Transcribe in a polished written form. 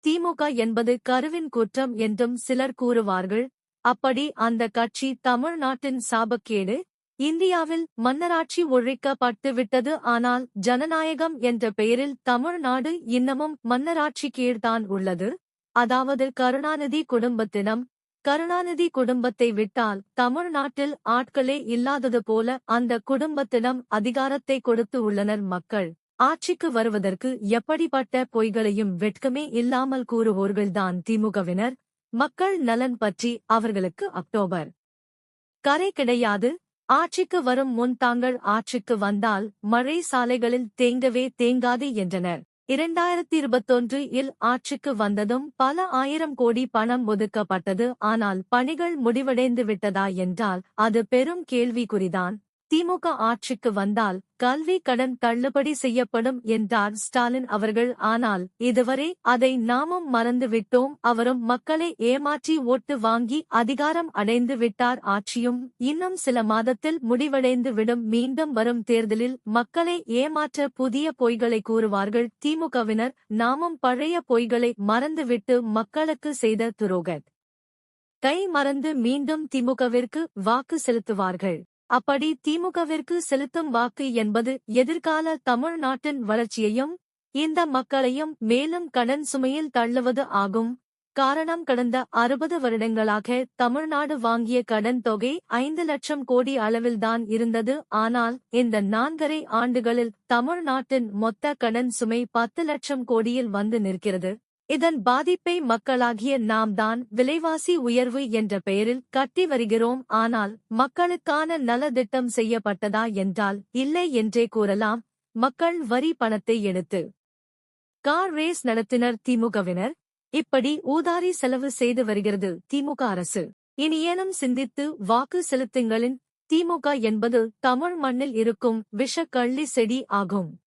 திமுக என்பது கருவின் குற்றம் என்றும் சிலர் கூறுவார்கள். அப்படி அந்த கட்சி தமிழ்நாட்டின் சாபக்கேடு. இந்தியாவில் மன்னராட்சி ஒழிக்கப்பட்டு விட்டது. ஆனால் ஜனநாயகம் என்ற பெயரில் தமிழ்நாடு இன்னமும் மன்னராட்சி கீழ்தான் உள்ளது. அதாவது கருணாநிதி குடும்பத்தினம். கருணாநிதி குடும்பத்தை விட்டால் தமிழ்நாட்டில் ஆட்களே இல்லாதது போல அந்த குடும்பத்திடம் அதிகாரத்தை கொடுத்து உள்ளனர். மக்கள் ஆட்சிக்கு வருவதற்கு எப்படிப்பட்ட பொய்களையும் வெட்கமே இல்லாமல் கூறுவோர்கள்தான் திமுகவினர். மக்கள் நலன் பற்றி அவர்களுக்கு அக்டோபர் கரை கிடையாது. ஆட்சிக்கு வரும் முன் தாங்கள் ஆட்சிக்கு வந்தால் மழை சாலைகளில் தேங்கவே தேங்காது என்றனர். 2021 இல் ஆட்சிக்கு வந்ததும் பல ஆயிரம் கோடி பணம் ஒதுக்கப்பட்டது. ஆனால் பணிகள் முடிவடைந்து விட்டதா என்றால் அது பெரும் கேள்விக்குறிதான். திமுக ஆட்சிக்கு வந்தால் கல்வி கடன் தள்ளுபடி செய்யப்படும் என்றார் ஸ்டாலின் அவர்கள். ஆனால் இதுவரை அதை நாமும் மறந்துவிட்டோம். அவரும் மக்களை ஏமாற்றி ஓட்டு வாங்கி அதிகாரம் அடைந்து விட்டார். ஆட்சியும் இன்னும் சில மாதத்தில் முடிவடைந்து விடும். மீண்டும் வரும் தேர்தலில் மக்களை ஏமாற்ற புதிய பொய்களை கூறுவார்கள் திமுகவினர். நாமும் பழைய பொய்களை மறந்துவிட்டு மக்களுக்கு செய்த துரோகத் கை மறந்து மீண்டும் திமுகவிற்கு வாக்கு செலுத்துவார்கள். அப்படி திமுகவிற்கு செலுத்தும் வாக்கு என்பது எதிர்கால தமிழ்நாட்டின் வளர்ச்சியையும் இந்த மக்களையும் மேலும் கடன் சுமையில் தள்ளுவது ஆகும். காரணம், கடந்த 60 வருடங்களாக தமிழ்நாடு வாங்கிய கடன் தொகை 5 லட்சம் கோடி அளவில்தான் இருந்தது. ஆனால் இந்த 4.5 ஆண்டுகளில் தமிழ்நாட்டின் மொத்த கடன் சுமை 10 லட்சம் கோடியில் வந்து நிற்கிறது. இதன் பாதிப்பை மக்களாகிய நாம் தான் விலைவாசி உயர்வு என்ற பெயரில் கட்டி வருகிறோம். ஆனால் மக்களுக்கான நலத்திட்டம் செய்யப்பட்டதா என்றால் இல்லை என்றே கூறலாம். மக்கள் வரி பணத்தை எடுத்து கார் ரேஸ் நடத்தினர் திமுகவினர். இப்படி ஊதாரி செலவு செய்து வருகிறது திமுக அரசு. இனியேனும் சிந்தித்து வாக்கு செலுத்துங்களின். திமுக என்பது தமிழ் மண்ணில் இருக்கும் விஷக்கள்ளி செடி ஆகும்.